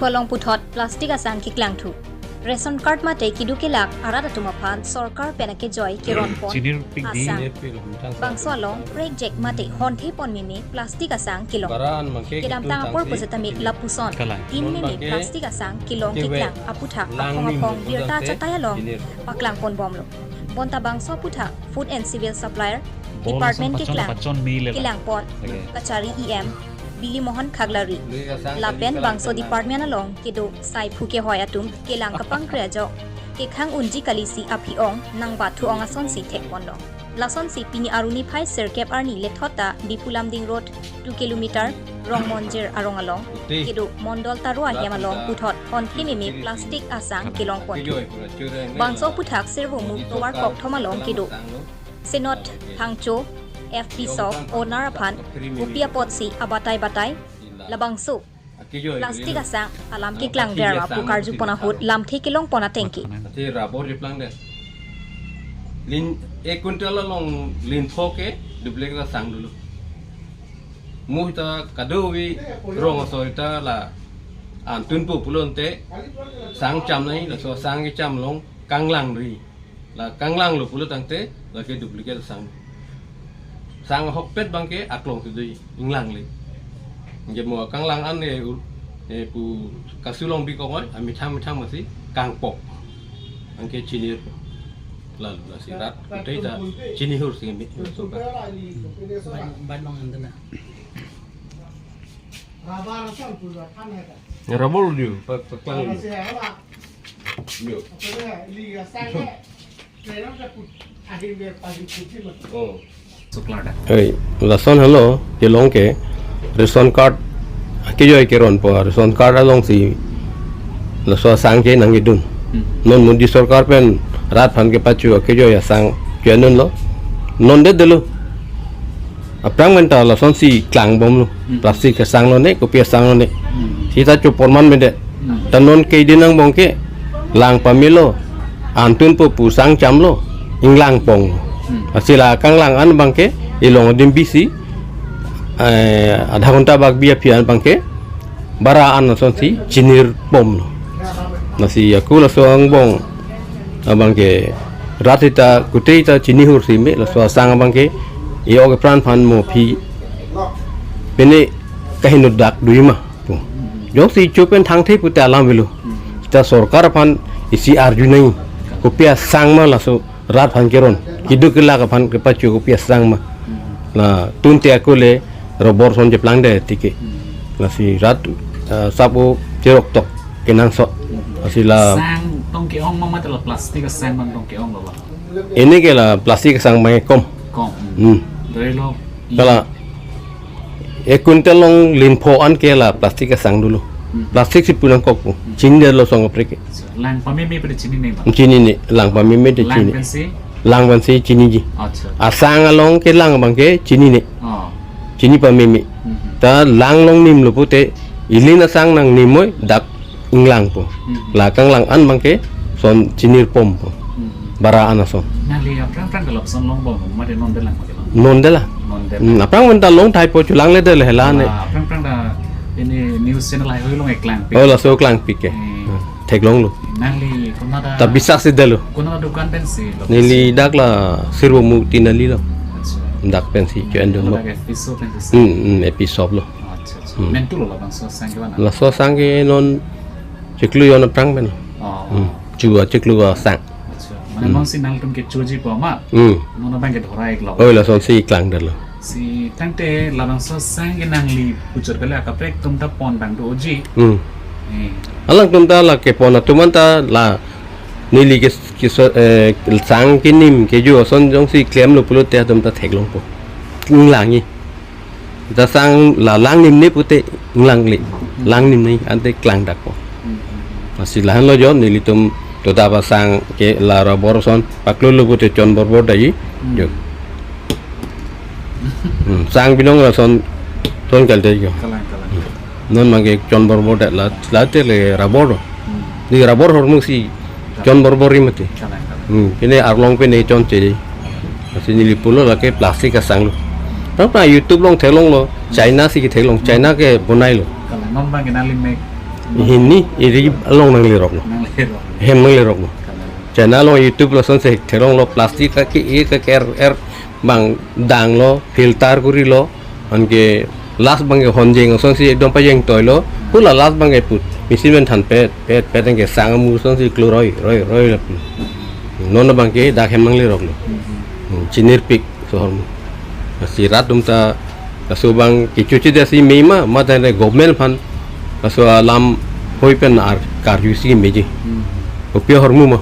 พัวลองปุถอดพลาสติกอาสังกิกลังถูเรชันการ์ดมาเตกิดูเกลักอาราดตุมาพันสอร์การ์เป็นอเกจอยกิรอนปอนอาสังบางส่วนลองเรกเจ็กมาเตฮอนที่ปอนมีพลาสติกอาสังกิลองกิดำตางปอร์ปุสตามิกลับปุซอนทีมมีพลาสติกอาสังกิลองกิกลังอาปุถักอาพองเดียร์ตาจัตยาลองปักลังปอนบอมลงบนตาบางส่วนปุถัก Food and Civil Supplier Department กิกลังปอนกระจารี EM Billy Mohan Khaglari Lapen Bangso Department along kedo sai phuke hoyatum kelang kapang krejo ke khang unji kalisi aphiong nang bathu ong ason si thek pondo lason si pini aruni phai serkep arni lethota Bipulamding Road 2 km Rongmonjer arong along kedo Mondol Tarua Yamalong puthot on thimimi plastic asang kelong pon Bangso puthak servo mu towar kok thomalong kedo Senot Hangcho FP Soft Owner Pan Upia Potsi Abatai Batai Labang Su Plastik Asang Alam Kiklang Dera Pukarju Ponahut Lam Tekilong Ponatengki Thì rabor replang deh Lin kuntal long lin thoke dublek la sang dulu Muhita kadowi rong asorita la antun pu pulon te sang cham nai la so sang ke cham long kanglang ri la kanglang lu pulo tang te la ke duplicate sang sang hok pet bangke aklong tu dui inglang le je mo kang lang an e pu kasulong bi ko ngoi ami tham masi kang pok angke chinir la sirat dei ta chini hur sing mi so ka ban long antena rabol diu pak klang diu oh lason hello kelong ke ration card ke joy ke ron po ration card along si laso sang ke nang idun non mundi sarkar pen rat phan ke pachu ke joy sang kenon lo non de delu aprang menta lason si klang bom lo plastik ke sang lo ne ko pia sang lo ne si ta chu porman me de tanon ke dinang bong ke lang pamilo antun pu sang cham lo inglang pong asila kang lang an bangke ilong dim bisi adha ghonta bag bia pian bangke bara an son si chinir pom nasi aku la soang bong bangke ratita kuteita chini hur si me la so sang bangke yo ke pran phan mo phi bene kahin dak duima yo si chupen thang the puta lam bilu ta sarkar phan isi arju nai kopia sang ma la so rat phan keron hidup kela kapan kepacu kopi sang mah lah tunti aku le robor son jeplang deh tiki lah si rat sapu jerok tok kenang sok si lah sang tong keong mama telah plastik sang bang tong keong loh ini ke lah plastik sang mai kom dari lo kalau kuntel long linpo an ke lah plastik sang dulu plastik si pulang kok cindi lo song aprek lang pamimi pada cini nih bang cini ni lang pamimi de cini lang ban si cini ji asang along ke lang bang ke cini ni cini pamimi ta lang long nim lu pute ilin asang nang nimoy dak inglang po lakang lang an bang ke son cini pom po bara anason nali aprang kalau son long bom made non de lang non de la aprang menta long thai po chulang le de le la ne aprang da ini news channel lai hoi long eklang oh la so klang pik ke thek long lu nali kunada ta bisa si delu kunada dukan pensi nili dak la sirbo mu tinali lo dak pensi chen do lo episode lo mentu lo bang so sang gimana la so sang ke non chiklu yon prang ben chua chiklu sang mana non sinal tum ke chuji po ma non bang ke thorai ek lo oh la so si klang dal lo si tangte la bang so sang ke nang li puchur kala ka prek tum ta pon bang do ji alang tum ta la ke pon tuman ta la nili ke sang ke nim ke ju son jong si klem lo pulo te tum ta thek long po lang ni ta sang la lang nim ni pute lang li lang nim ni ante klang dak po masih lahan lo jon nili tum to ta ba sang ke la ra bor son paklo lo pute chon bor bor dai jo sang binong la son kal dai jo non mangke chon bor bor la te le rabor ni rabor hor mu si chon bor bor ri mate ini arlong pe ne chon che dai masih nili pulo la ke plastik ka sang lo ta YouTube long the long lo China si ke the long China ke bonai lo non bang ke nali me Ini long nang lirok no. nang lero Hem nang lirok no. Channel lo YouTube lo son se terong lo plastik ka ki bang dang lo filter kuri lo anke last bang honjeng son si dom pa jeng toy lo pula last bang put misi men than pet anke sang mu son si kloroi roi non bang ke da hem nang lirok no. Chinir pik so horm si rat dum ta so bang ki chuchi da si meima ma ta government fan so alam hoi pen ar karjusi meji opia hormu ma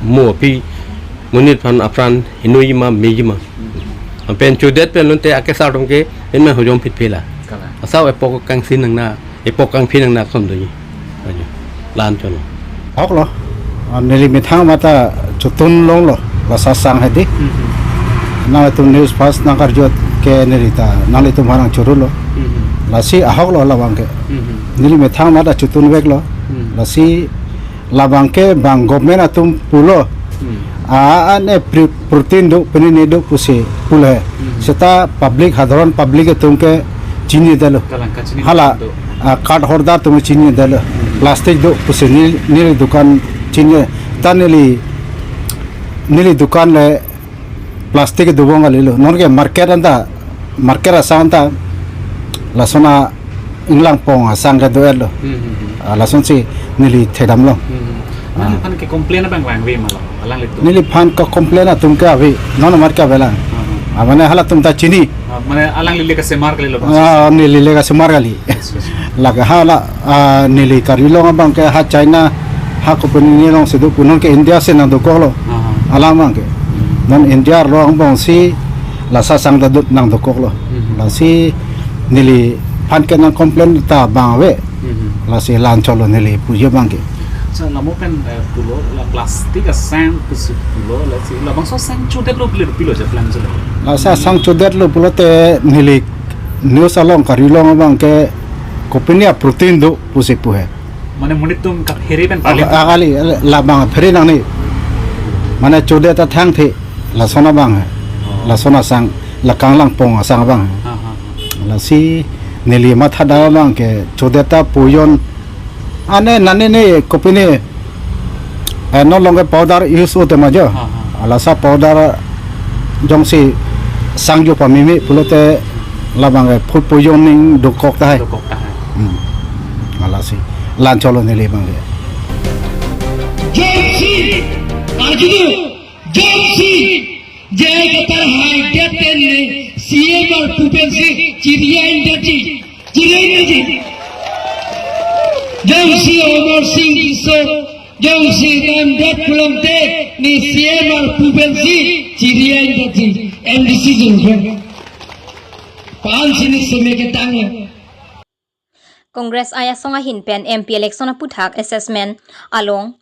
mo pi munit fan afran hinui ma meji ma pen chudet pen lunte ake sa dom ke en ma hojom pit phela asau epok kang sin nang na epok kang phin nang na som doi ajo lan chon hok lo neli mithang mata chutun long lo wasa sang hadi na tu news fast na karjot ke nerita nali tu marang churu lo lasi ahok lo lawang ke nili mithang mata chutun wek lo lasi labang ke bang government atum pulo ane protein do penini do pusi pule seta public hadaron public atum ke chini dalo hala card hordar tum chini dalo plastic do pusi nili dukan chini tanili nili dukan le plastic dubonga lilo norge market asanta lasona inglang pong asanga do elo lason si nili thedam lo mana pan ke komplain bang wang we malo alang litu nili phan ka complain tum ka avi non mar ka bela amane hala tum ta chini mana alang lile ka semar ke lilo nili le ka semar gali laga hala nili karilo bang ke ha China ha ko puni long sedu punon ke India se na do ko lo alamang ke non India lo bang si lasa sang da dut nang do ko lo la si nili phan ke nang complain ta bang we la si lan cholo nili pujo bang ke so lamo pen pulo la plastik a sang pusu pulo la si la bang so sang chudet lo pilo je plan je la sa sang chudet lo pulo te nili news along karilong bang ke kopinia protein do pusi puhe mana munit tum ka heri pen pali agali la bang pheri nang ni mana chudet ta thang the la sona bang la sona sang la kanglang pong sang bang la si nili matha da bang ke chudet ta puyon ane nane ne kopini no longer powder use hote majo alasa powder jongsi sangjo pamimi pulote labang food poisoning dokok tai alasi lan cholo ne le bang jongsi ajudu jongsi jay katar high death ne CEM और पुपेंसी चिड़िया industry Jongsi Omar Singh Kiso Jongsi dan dat pelonte ni CEM और पुपेंसी चिड़िया industry MDC zone पांच सिनी समय के टांगे Congress aya songa hin pen MP election puthak assessment along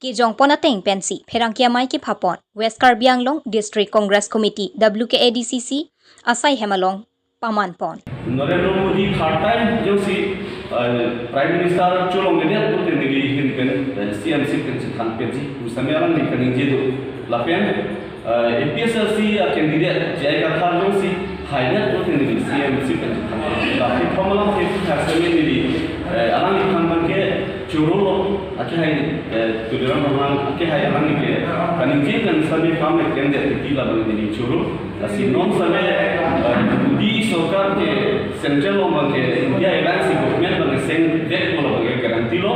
ki jongpona teng pensi pherangkia mai ki phapon West Karbi Anglong District Congress Committee WKADCC asai hemalong paman pon Narendra Modi third time जो सी Prime Minister चुलों ने तो तेरे Hind pen CMC pen से खान पेन जी उस समय आलम निकलने जी तो लापेन APSC कैंडिडेट जय का था जो सी हाइडर तो तेरे CMC पेन से खान लापेन फॉर्मूला के फैसले में निली आलम निकलने बन के चुरों आके हाई तुलिराम रोहंग आके हाई आलम निकले कनिंजी पेन सभी काम में कैंडिडेट की लाभ निली चुरों असी नॉन समय दी सरकार के सेंट्रल लोग के इंडिया एलायंस गवर्नमेंट बंगे सेंग डेट बोलो बंगे गारंटी लो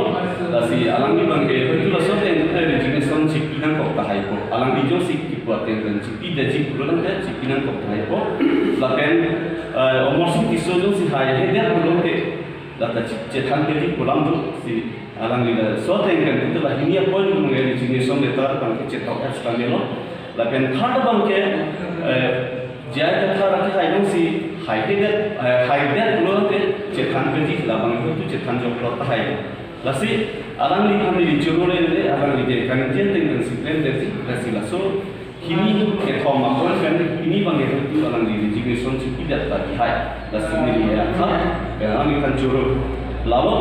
असी अलंगी बंगे तो सब रेजिग्नेशन चिपिनां को ताहाई को अलंगी जो सिक्की पुआते हैं चिपी दजी पुरन है चिपिनां को ताहाई को लापेन ओमोसिंग किसो जो सी हाई है डेट बोलो के लाता चेथान के दी कोलाम जो सी अलंगी ला सोते हैं तो ला हिनिया पॉइंट बंगे रेजिग्नेशन लेटर बंगे चेताव एक्स्ट्रा लो लापेन थर्ड बंगे जय कथा रखी हाइडों सी हाइडेट लोटे चेतान पे जी लाबंग तो चेतान जो प्लॉट हाइ लसी अलग लिखन दी चुरोले ले अलग लिखे कनेक्शन टेंगन सिप्लेन देसी लसी लसो हिनी के फॉर्म अपन फैन हिनी बंगे तो अलग ली रेजिग्नेशन चिपी देता हाइ लसी मेरी है था अलग लिखन चुरो लावो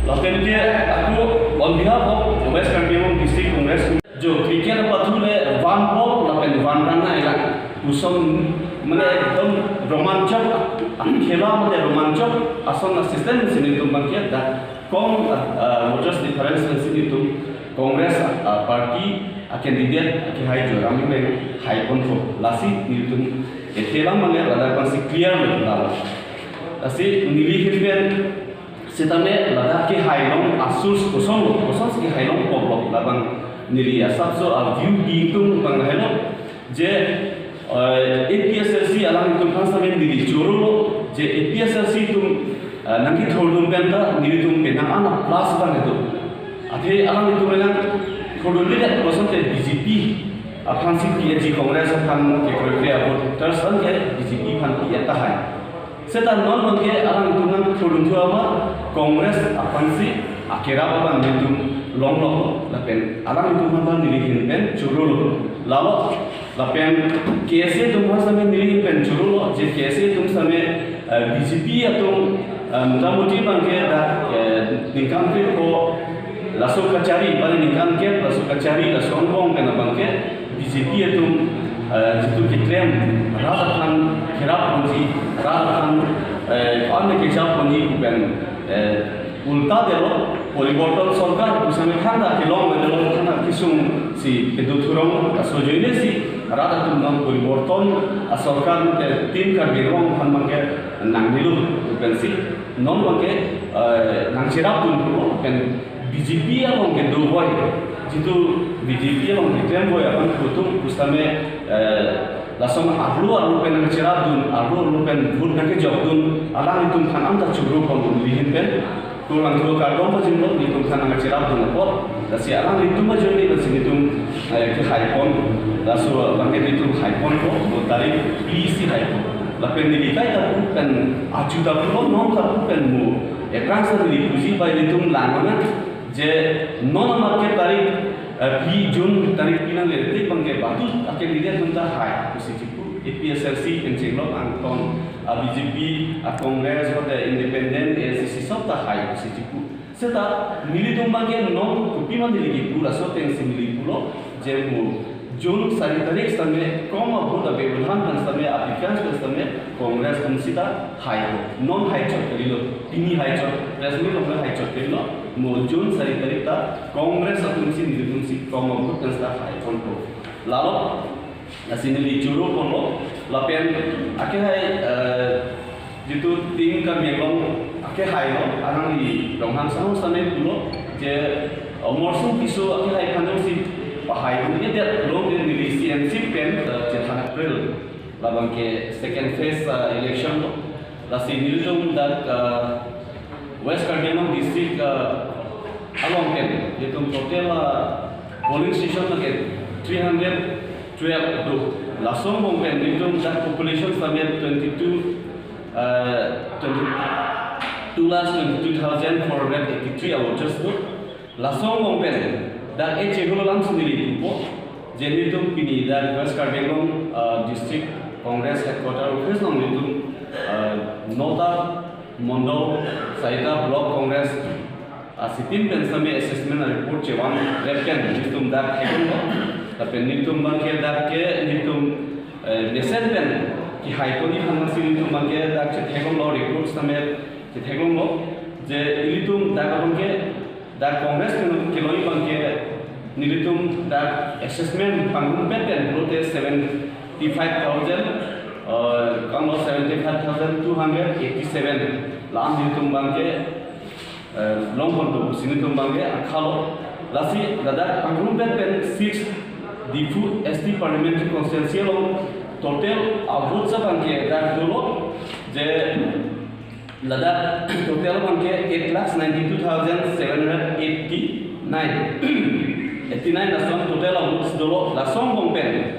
लापेन के आपको on behalf of west country district Congress जो क्रिकेट पथुले वन बॉल लापेन वन रन आइला उसम मैंने एकदम रोमांचक खेला मतलब रोमांचक आसन सिस्टम से नहीं तो बंकिया kong voters difference itu Kongres parti candidate ke hai jo rami me hai kon ko lasi ni tum etelang mangai lada konsi clear la asi nili hirben setame lada ke hai long asus koson ke hai long pop labang nili asapso a view di tum bang hello je APSLC alam tum khasame nili chorolo je APSLC tum nangi thodum benda nili tum penang ana plus bang itu ate alam itu melang kodol lihat kosan te BJP akan si PNG Kongres akan ke kerja voters kan ke BJP kan dia tahan setan non ke alam itu nang kodol tu apa Kongres akan si akhirnya apa itu long lapen alam itu mana nilihin pen curul lalu lapen KSA tu mana sampai nilihin pen curul je KSA tu sampai BJP atau mudah-mudahan bangke dah nikam ko laso kacari bali ningkan ke laso kacari laso onbong kena bangke BJP itu jitu kitlem ratakan kirap punji ratakan ane kecap punji ben ulta delo poriborton sorkar usame khanda kilong delo khanda kisung si peduturong laso joine si ratakan nam poriborton sorkar te tim kar birong khan bangke nang nilu ben si non bangke nang sirap tun ben BJP along ke do boy jitu BJP along ke tem boy akan kutung ustame lasong arlu pen ngecera dun arlu pen bud nake job dun alang itu kan anta chugru kon lihin pen tulang tu kardom pa jimlo itu kan ngecera dun apot lasi alang itu ma joni lasi itu ke haipon lasu bangke itu haipon ko mutari PC haipon lapen dikai ta pen aju ta ko non ta pen mu ekran sa di puji pai itu langangan je non market tarik pi Jun tarik pinang letik bangke batu akan lihat tentang hai kusiku APSLC pencelo angkon BJP Kongres atau independen ACC sota hai kusiku serta milih tumbangke non kupi mandiri gitu laso tensi milih pulo je mu Jun sari tarik sampai koma buat beberapa dan sampai aplikasi dan sampai Kongres konsita hai non hai cot kelilo ini hai cot resmi nomor hai cot kelilo mu Jun sari tarik ta Kongres akunsi nilunsi koma buat dan sampai hai konto lalu nasini li juru kono lapen akhir hai jitu tim kami long akhir hai lo arang di Ronghang sama sampai pulo je morsum pisu akhir hai kandung si Pahai ini dia belum di CEM pen jelang April labang ke second phase election lo lasi nilum dat West Cardinal district along pen itu total polling station lagi 312 tu lasong bong pen nilum dat population sampai 22,483 voters tu lasong bong pen dan cekolo langsung diri po jadi itu pini dari West Cardinal district Kongres headquarter office nong itu nota Mondo Saita Block Kongres asitin pensame assessment report cewang repken itu dak hekon tapi itu bangke dak ke itu desen pen ki haikoni hamasi itu bangke dak hekon lo report sampai hekon lo je itu dak bangke dak Kongres keloi bangke nilitum dak assessment panggung peten prote 75,000 kamu 75,287 lam nilitum bangke longkon tu sinitum bangke akhalo lasi dadak panggung peten 6 di food ST parliamentary constituency lo total vote sa bangke dak dolo je Ladakh total bangke 8,92,789 nason total votes dolo lasong bongpen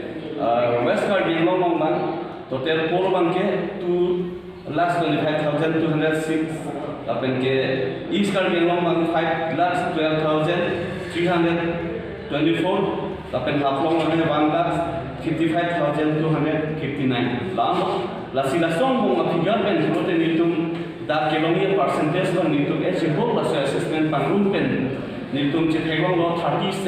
West Cardinal bang total poll bangke 2,25,206 apen ke East Cardinal bang 5,12,324 apen Haplong bang 1,55,259 lama lasi lasong bong apigar pen prote nitum dak kilometer percentage bang nitum hol laso assessment pangrun pen nitum chethegong lo 37%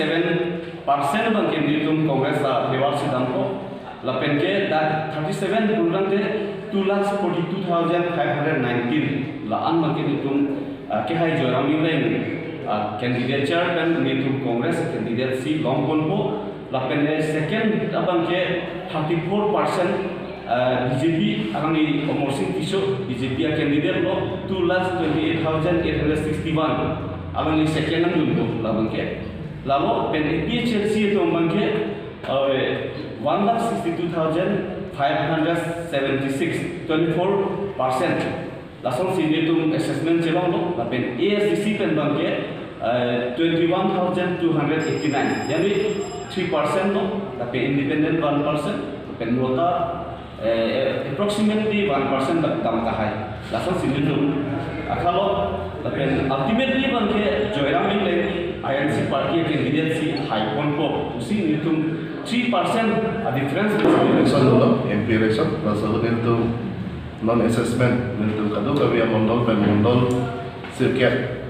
bang ke nitum Kongres la hewar sidam ko lapen ke dak 37 burang te 2,42,519 la an bang ke nitum ke hai jo rami leng candidature pen nitum congress candidacy long bonbo la pen second abang ke 34% BJP akan di promosi tisu BJP candidate lo 228,861 akan di second ang dulu lah bangke lalu PHLC itu bangke 162,576 24% langsung sini itu assessment jelong lo tapi ASDC pen bangke 21,289 jadi 3% lo tapi independent 1% pen nota approximately 1% dalam kahai. Langsung sini tu. Kalau tapi ultimately bangke Joyram ini INC party candidate si high point po. Usi ni tu 3% a difference between election dulu, MP election, lalu itu non assessment, itu kado kami yang mondol pen mondol sirket,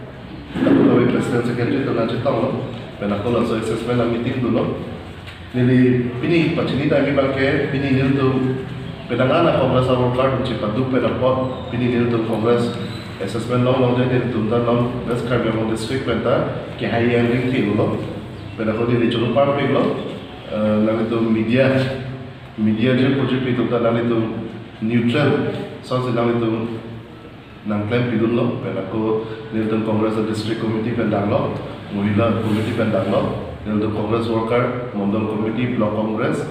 kado kami presiden secretary tu nanti tahu lo, pen aku langsung assessment a meeting dulu. Jadi ini pacini kami bangke ini itu Penanganan Kongres Awal Cipadu Penapot Pinidil tu Kongres Assessment long jadi tuntan long West Karbamon District Penta Kehaian Ringti lo Penako di Chulu Park lo Nang itu media je project itu kan nang itu neutral soalnya nang itu nang klaim pidul lo Penako Nilton Kongres District Committee Pendang lo Muhila Committee Pendang lo Nilton Kongres Worker Mondol Committee Block Congress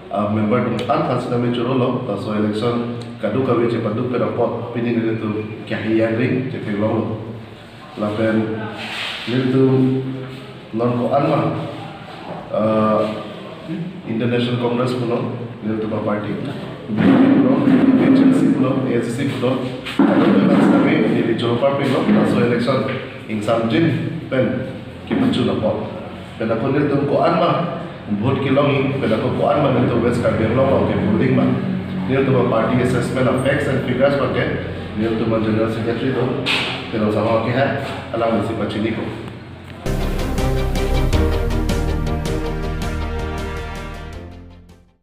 member tentang hasil kami curolo, taso election kadu kami cepat tu perapot pini itu kahian ring cepat long, lapen itu non ko anma International Congress puno itu party, agency puno, ASC puno, kadu kami di curolo party lo, taso election insan jin pen kita curolo, pen aku itu ko anma vote kilongi pada kokoan mana itu West Karbamon ke voting mana dia tu party assessment of facts and figures pakai dia tu general secretary tu kalau sama ke alam mesti pacini ko